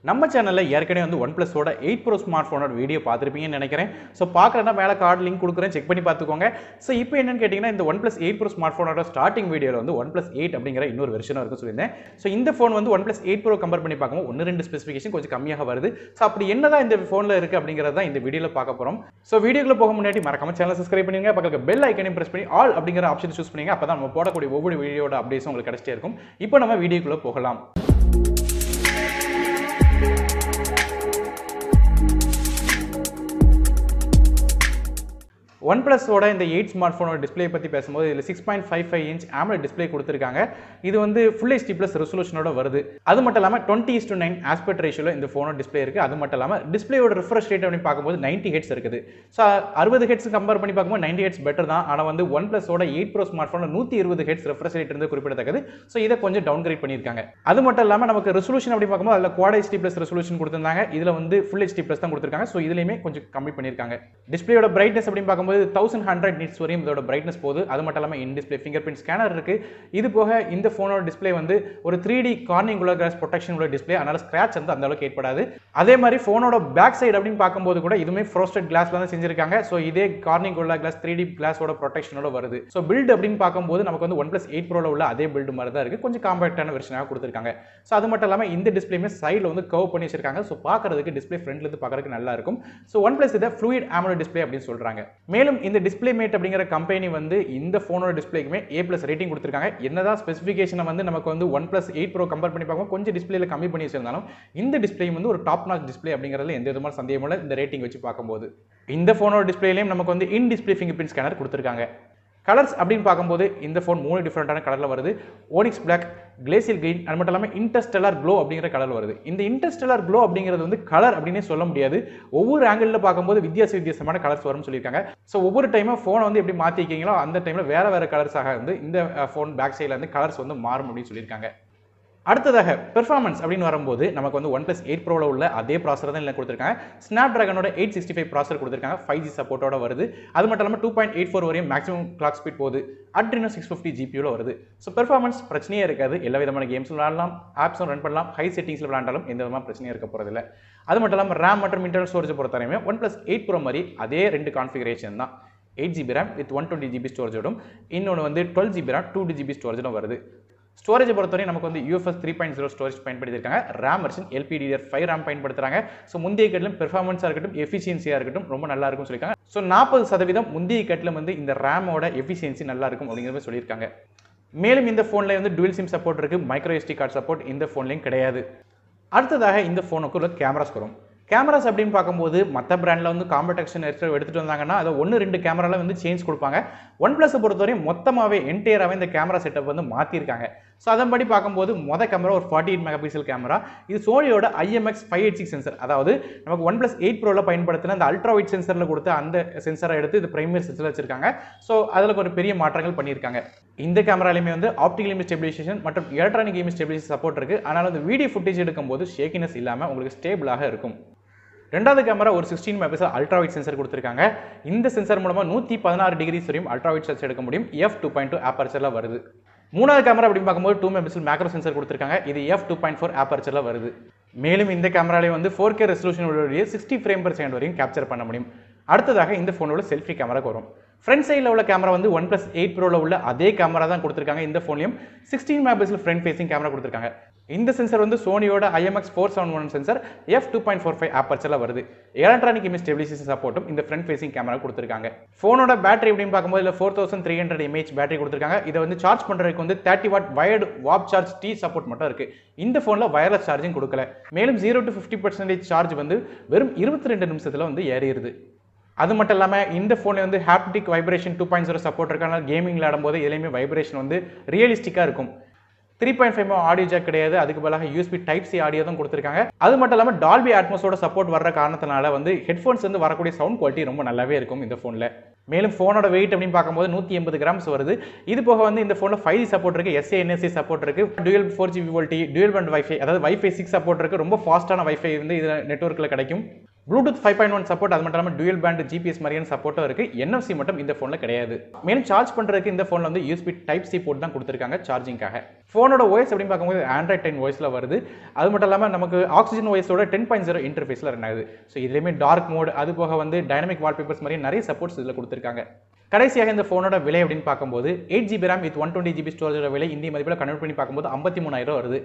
நம்ம சேனலில் ஏற்கனவே வந்து OnePlus-ஓட 8 Pro ஸ்மார்ட் ஃபோனோட வீடியோ பார்த்துருப்பீங்கன்னு நினைக்கிறேன். ஸோ பார்க்குறேன்னா மேலே கார்டு லிங்க் கொடுக்குறேன், செக் பண்ணி பார்த்துக்கோங்க. ஸோ இப்போ என்னன்னு கேட்டிங்கன்னா, இந்த OnePlus 8 Pro ஸ்மார்ட் ஃபோனோட ஸ்டார்டிங் வீடியோவில் வந்து OnePlus 8 அப்படிங்கிற இன்னொரு வெர்ஷனும் இருக்குன்னு சொல்லியிருந்தேன். ஸோ இந்த ஃபோன் வந்து OnePlus 8 Pro கம்பேர் பண்ணி பார்க்கும்போது 1-2 ஸ்பெசிஃபிகேஷன் கொஞ்சம் கம்மியாக வருது. ஸோ அப்படி என்னதான் இந்த ஃபோனில் இருக்குது அப்படிங்கிறது தான் இந்த வீடியோவில் பார்க்க போகிறோம். ஸோ வீடியோக்குள்ள போக முன்னாடி மறக்காம சேனல் சப்ஸ்கிரைப் பண்ணுங்க, பக்கத்தில் பெல் ஐக்கனையும் பிரஸ் பண்ணி ஆல் அப்படிங்கிற ஆப்ஷன் சூஸ் பண்ணுங்க. அப்போ தான் நம்ம போடக்கூடிய ஒவ்வொரு வீடியோட அப்டேட்ஸும் உங்களுக்கு கிடைச்சிட்டே இருக்கும். இப்போ நம்ம வீடியோக்குள்ளே போகலாம். OnePlus-ஓட இந்த 8 ஸ்மார்ட் ஃபோனோட டிஸ்பிளே பற்றி பேசும்போது இதில் 6.55 இன்ச் AMOLED டிஸ்பிளே கொடுத்துருக்காங்க. இது வந்து ஃபுல் HD ப்ளஸ் ரெசல்யூஷனோட வருது. அது மட்டும் இல்லாமல் 20:9 ஆஸ்பெக்ட் ரேஷியோவில் இந்த ஃபோனோட டிஸ்பிளே இருக்குது. அது மட்டும் இல்லாமல் டிஸ்பிளேயோட ரிஃப்ரெஷ் ரேட் அப்படின்னு பார்க்கும்போது 90 Hz இருக்குது. ஸோ 60 Hz கம்பேர் பண்ணி பார்க்கும்போது 90 Hz பெட்டர் தான். ஆனால் வந்து OnePlus-ஓட 8 Pro ஸ்மார்ட் ஃபோனில் 120 Hz ரெஃப்ரெஷ் ரேட் இருந்து குறிப்பிடத்தக்கது. ஸோ இதை கொஞ்சம் டவுன் கிரேட் பண்ணியிருக்காங்க. அது மட்டும் இல்லாமல் நமக்கு ரெசல்யூஷன் அப்படி பார்க்கும்போது அதில் Quad HD ப்ளஸ் ரெசல்யூஷன் கொடுத்துருந்தாங்க. இதில் வந்து ஃபுல் HD ப்ளஸ் தான் கொடுத்துருக்காங்க. ஸோ இதுலையுமே கொஞ்சம் கம்மி பண்ணியிருக்காங்க. டிஸ்பிளேயோட பிரைட்னஸ் அப்படின்னு பார்க்கும்போது 1100 nits வரையும் இதோட பிரைட்னஸ் போகுது. அது மட்டும் இல்லாமல் in display finger print scanner இருக்கு. இது போக இந்த ஃபோனோட டிஸ்பிளே வந்து ஒரு 3D கார்னிங் உள்ள கிளாஸ் ப்ரொடெக்ஷன் உள்ள டிஸ்பிளே, அதனால ஸ்கிராட்ச் வந்து அந்த அளவுக்கு ஏற்படாது. அதே மாதிரி ஃபோனோட பேக் சைடு அப்படின்னு பார்க்கும்போது கூட இதுவுமே ஃப்ரோஸ்டட் கிளாஸ்ல தான் செஞ்சிருக்காங்க. ஸோ இதே கார்னிங் உள்ள கிளாஸ் 3D கிளாஸோட ப்ரொடெக்ஷனோட வருது. ஸோ பில்ட் அப்படின்னு பார்க்கும்போது நமக்கு வந்து OnePlus 8 Pro உள்ள அதே பில்டு மாதிரி தான் இருக்கு. கொஞ்சம் காம்பேக்டான வெர்ஷனாக கொடுத்துருக்காங்க. ஸோ அது மட்டும் இல்லாமல் இந்த டிஸ்பிளேமே சைடில் வந்து கர்வ் பண்ணி வச்சிருக்காங்க. ஸோ பார்க்கறதுக்கு டிஸ்பிளே ஃப்ரண்ட்ல இருந்து பார்க்கறதுக்கு நல்லா இருக்கும். ஸோ OnePlus இதை ஃப்ளூயிட் AMOLED டிஸ்பிளே அப்படின்னு சொல்றாங்க. மேலும் இந்த டிஸ்பிளே மேட் அப்படிங்கிற கம்பெனி வந்து இந்த ஃபோனோட டிஸ்பிளேக்குமே A+ ரேட்டிங் கொடுத்துருக்காங்க. என்னதான் ஸ்பெசிஃபிகேஷனை வந்து நமக்கு வந்து OnePlus 8 Pro கம்பேர் பண்ணி பார்க்கும்போது கொஞ்சம் டிஸ்பிளேல கம்மி பண்ணி வச்சிருந்தாலும் இந்த டிஸ்பிளே வந்து ஒரு டாப் நாச் டிஸ்பிளே அப்படிங்கிறதுல எந்த விதமான சந்தேகமும் இல்லை. இந்த ரேட்டிங் வச்சு பார்க்கும்போது இந்த ஃபோனோட டிஸ்பிளேலையும் நமக்கு வந்து in display finger print scanner கொடுத்துருக்காங்க. கலர்ஸ் அப்படின்னு பார்க்கும்போது இந்த ஃபோன் 3 டிஃப்ரெண்டான கலரில் வருது. ஓனிக்ஸ் பிளாக், கிளேசியல் கிரீன், அது மட்டும் இல்லாமல் இன்டர்ஸ்டெல்லார் க்ளோ அப்படிங்கிற கலர் வருது. இந்த இன்டர்ஸ்டெல்லார் க்ளோ அப்படிங்கிறது வந்து கலர் அப்படின்னே சொல்ல முடியாது. ஒவ்வொரு ஆங்கிளில் பார்க்கும்போது வித்தியாசமான கலர்ஸ் வரும்னு சொல்லியிருக்காங்க. ஸோ ஒவ்வொரு டைமும் ஃபோனை வந்து எப்படி மாற்றிக்கிங்களோ அந்த டைமில் வேறு கலர்ஸாக வந்து இந்த ஃபோன் பேக் சைடில் வந்து கலர்ஸ் வந்து மாறும் அப்படின்னு சொல்லியிருக்காங்க. அடுத்ததாக பெர்ஃபார்மன்ஸ் அப்படின்னு வரும்போது நமக்கு வந்து OnePlus 8 Proல உள்ள அதே ப்ராசர் தான் இல்லை கொடுத்துருக்காங்க. ஸ்னாப்டிராகனோட 865 ப்ராசர் கொடுத்துருக்காங்க. 5G சப்போர்ட்டோட வருது. அது மட்டும் இல்லாமல் 2.84 வரையும் மேக்ஸிமம் கிளாக் ஸ்பீட் போகுது. Adreno 650 GPUல வருது. ஸோ பெர்ஃபார்மன்ஸ் பிரச்சனையே இருக்காது. எல்லா விதமான கேம்ஸும் விளையாடலாம், ஆப்ஸும் ரன் பண்ணலாம். ஹை செட்டிங்ஸில் விளையாண்டாலும் எந்த விதமான பிரச்சனையும் இருக்க போகிறதில்ல. அது மட்டும் இல்லாமல் RAM மற்றும் இன்டர்னல் ஸ்டோரேஜ் பொறுத்தவரையுமே OnePlus 8 Pro மாதிரி அதே 2 கான்ஃபிகரேஷன் தான். 8GB RAM வித் 120GB ஸ்டோரேஜோடும், இன்னொன்று வந்து 12GB RAM 2GB ஸ்டோரேஜோடும் வருது. ஸ்டோரேஜை பொறுத்தவரை நமக்கு வந்து UFS 3.0 ஸ்டோரேஜ் பயன்படுத்தியிருக்காங்க. RAM வெர்ஷன் LPDDR5 RAM பயன்படுத்துறாங்க. ஸோ முந்தைய கட்டிலும் பெர்ஃபார்மன்ஸாக இருக்கட்டும், எஃபிஷியன்சியாக இருக்கட்டும் ரொம்ப நல்லா இருக்கும்னு சொல்லியிருக்காங்க. ஸோ 40% முந்தைய கட்டிலும் வந்து இந்த ரேமோட எஃபிஷியன்சி நல்லா இருக்கும் அப்படிங்கிற மாதிரி சொல்லியிருக்காங்க. மேலும் இந்த ஃபோனில் வந்து டுவல் சிம் சப்போர்ட் இருக்கு. மைக்ரோ SD கார்டு சப்போர்ட் இந்த ஃபோன்லையும் கிடையாது. அடுத்ததாக இந்த ஃபோனுக்கு உள்ள கேமராஸ் வரும். கேமராஸ் அப்படின்னு பார்க்கும்போது மற்ற பிராண்டில் வந்து காம்படக்ஷன் எடுத்துகிட்டு வந்தாங்கன்னா அதை 1-2 கேமராவில் வந்து சேஞ்ச் கொடுப்பாங்க. OnePlus பொறுத்தவரையும் மொத்தமாகவே என்டையராகவே இந்த கேமரா செட்டப் வந்து மாற்றிருக்காங்க. ஸோ அதன்படி பார்க்கும்போது கேமரா ஒரு 48 மெகாபிக்சல் கேமரா. இது சோனியோட IMX586 சென்சர், அதாவது நமக்கு OnePlus 8 Proல பயன்படுத்தின அந்த அல்ட்ரா வைட் சென்சரில் கொடுத்து அந்த சென்சரை எடுத்து இது பிரைமரி சென்சர் வச்சிருக்காங்க. ஸோ அதில் ஒரு பெரிய மாற்றங்கள் பண்ணியிருக்காங்க. இந்த கேமராலையுமே வந்து ஆப்டிகல் இமேஜ் ஸ்டெபிலைசேஷன் மற்றும் எலக்ட்ரானிக் இமேஜ் ஸ்டெபிலைசேஷன் சப்போர்ட் இருக்கு. ஆனால் வந்து வீடியோ ஃபுட்டேஜ் எடுக்கும்போது ஷேக்கினஸ் இல்லாமல் உங்களுக்கு ஸ்டேபிளாக இருக்கும். ரெண்டாவது கேமரா ஒரு 16 மெகாபிக்சல் அல்ட்ரா வைட் சென்சர் கொடுத்துருக்காங்க. இந்த சென்சர் மூலமாக 116 டிகிரிஸ் வரையும் அல்ட்ரா வைட் ஷாட்ஸ் எடுக்க முடியும். f2.2 ஆப்பர்ச்சர்ல வருது. மூணாவது கேமரா அப்படின்னு பார்க்கும்போது 2 மெகாபிக்சல் மேக்ரோ சென்சர் கொடுத்துருக்காங்க. இது f2.4 ஆப்பர்ச்சர்ல வருது. மேலும் இந்த கேமராலையும் வந்து 4K ரெசல்யூஷன் உடைய 60 ஃப்ரேம் per second வரையும் கேப்சர் பண்ண முடியும். அடுத்ததாக இந்த ஃபோனோட செல்ஃபி கேமராக்கு வரும். ஃப்ரண்ட் சைடில் உள்ள கேமரா வந்து OnePlus 8 Proல உள்ள அதே கேமரா தான் கொடுத்துருக்காங்க. இந்த ஃபோன்லையும் 16 மெகாபிக்சல் ஃப்ரண்ட் ஃபேசிங் கேமரா கொடுத்துருக்காங்க. இந்த சென்சர் வந்து சோனியோட IMX471 சென்சர் f2.45 ஆப்பர்ச்சர்ல வருது. எலக்ட்ரானிக் இமேஜ் ஸ்டெபிலைசேஷன் சப்போர்ட்டும் இந்த ஃப்ரண்ட் ஃபேசிங் கேமரா கொடுத்துருக்காங்க. ஃபோனோட பேட்டரி அப்படின்னு பார்க்கும்போது இல்லை 4300 mAh பேட்டரி கொடுத்துருக்காங்க. இதை வந்து சார்ஜ் பண்ணுறதுக்கு வந்து 30 what wired warp charge T support மட்டும் இருக்கு. இந்த ஃபோனில் வயர்லெஸ் சார்ஜிங் கொடுக்கல. மேலும் 0 to 50% சார்ஜ் வந்து வெறும் 22 நிமிஷத்தில் வந்து ஏறிடுது. அது மட்டும் இல்லாமல் இந்த ஃபோனில் வந்து ஹாப்டிக் வைப்ரேஷன் 2.0 சப்போர்ட் இருக்கனால கேமிங் விளையாடும் போது எதுலையுமே வைப்ரேஷன் வந்து ரியலிஸ்டிக்காக இருக்கும். 3.5 ஆடியோ ஜாக் கிடையாது. அதுக்கு பதிலாக USB Type C ஆடியோ தான் கொடுத்துருக்காங்க. அது மட்டும் இல்லாமல் டால்பி அட்மாஸோட சப்போர்ட் வர்ற காரணத்தினால வந்து ஹெட்ஃபோன்ஸ் வந்து வரக்கூடிய சவுண்ட் குவாலிட்டி ரொம்ப நல்லாவே இருக்கும் இந்த ஃபோனில். மேலும் ஃபோனோட வெயிட் அப்படின்னு பார்க்கும்போது 180 கிராம்ஸ் வருது. இது போக வந்து இந்த ஃபோனில் 5G சப்போர்ட் இருக்கு, SA NSA சப்போர்ட் இருக்கு, dual 4G VoLTE, dual band Wi-Fi, அதாவது Wi-Fi 6 சப்போர்ட் இருக்கு. ரொம்ப ஃபாஸ்டான Wi-Fi வந்து இதில் நெட்வொர்க்கில் கிடைக்கும். ப்ளூடூத் 5.1 சப்போர்ட், அது மட்டும் இல்லாமல் டூயல் பேண்ட் ஜிபிஎஸ் மாதிரியான சப்போர்ட்டும் இருக்கு. NFC மட்டும் இந்த ஃபோனில் கிடையாது. மேலும் சார்ஜ் பண்ணுறதுக்கு இந்த ஃபோனில் வந்து USB Type-C போர்ட் தான் கொடுத்துருக்காங்க சார்ஜிங்காக. ஃபோனோட OS அப்படின்னு பார்க்கும்போது Android 10 OS வருது. அது மட்டும் இல்லாமல் நமக்கு ஆக்சிஜன் OS-ஓட 10.0 இன்டர்ஃபேஸில் ரன் ஆகுது. ஸோ இதுலேயுமே டார்க் மோட், அது போக வந்து டைனமிக் வால்பேப்பர்ஸ் மாதிரி நிறைய சப்போர்ட்ஸ் இதில் கொடுத்துருக்காங்க. கடைசியாக இந்த ஃபோனோட விலை அப்படின்னு பார்க்கும்போது 8GB RAM வித் 120GB ஸ்டோரேஜோட விலை இந்திய மதிப்பில் கன்வெர்ட் பண்ணி பார்க்கும்போது 53,000 வருது.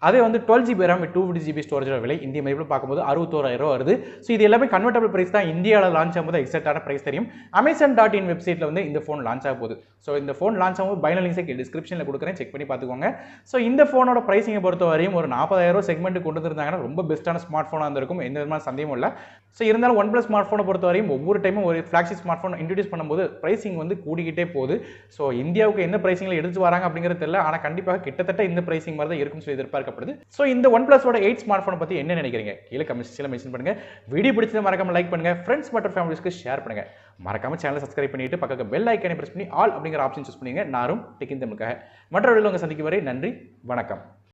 அதே வந்து 12GB RAM வித் 250GB ஸ்டோரேஜோட விலை இந்திய மதிப்பில் பார்க்கும்போது 61,000 வருது. ஸோ இது எல்லாமே கன்வெர்டபிள் பிரைஸ் தான். இந்தியாவில் லான்ச் ஆகும்போது எக்ஸாக்டான பிரைஸ் தெரியும். Amazon.in வெப்சைட்டில் வந்து இந்த ஃபோன் லான்ச் ஆக போகுது. ஸோ இந்த ஃபோன் லான்ச் ஆகும்போது பைனல் லிங்க்ஸை டிஸ்கிரிப்ஷனில் கொடுக்குறேன், செக் பண்ணி பார்த்துக்கோங்க. ஸோ இந்த ஃபோனோட பிரைஸிங்கை பொறுத்த வரையும் ஒரு 40,000 செக்மெண்ட் கொண்டு வந்திருந்தாங்கன்னா ரொம்ப பெஸ்ட்டான ஸ்மார்ட் ஃபோனாக இருந்திருக்கும், எந்த விதமான சந்தேகமும் இல்லை. ஸோ இருந்தாலும் OnePlus ஸ்மார்ட் ஃபோனை பொறுத்த வரையும் ஒவ்வொரு டைமும் ஒரு ஃப்ளாக்ஷிப் ஸ்மார்ட் ஃபோன் இன்ட்ரடியூஸ் பண்ணும்போது பிரைசிங் வந்து கூடிக்கிட்டே போகுது. ஸோ இந்தியாவுக்கு என்ன பிரைசிங்கில் எடுத்து வராங்க அப்படிங்கிறது தெரியல, ஆனால் கண்டிப்பாக கிட்டத்தட்ட இந்த பிரைசிங் மாதிரி தான் இருக்கும்னு சொல்லி எதிர்பார்க்கப்படுது. ஸோ இந்த OnePlus-ஓட 8 ஸ்மார்ட் ஃபோனை பற்றி என்ன நினைக்கிறீங்க கீழே கமெண்ட் செக்ஷனில் மென்ஷன் பண்ணுங்க. வீடியோ பிடிச்சதை மறக்காம லைக் பண்ணுங்க, ஃப்ரெண்ட்ஸ் மற்றும் ஃபேமிலிஸ்க்கு ஷேர் பண்ணுங்க. மறக்காம சேனலை சப்ஸ்கிரைப் பண்ணிட்டு பக்கத்தில் பெல் ஐக்கானை பிரஸ் பண்ணி ஆல் அப்படிங்கிற ஆப்ஷன் சூஸ் பண்ணுங்க. நானும் டெக் இன் தமிழுக்காக மற்ற வீடியோவில் உங்களை சந்திக்கும் வரை நன்றி, வணக்கம்.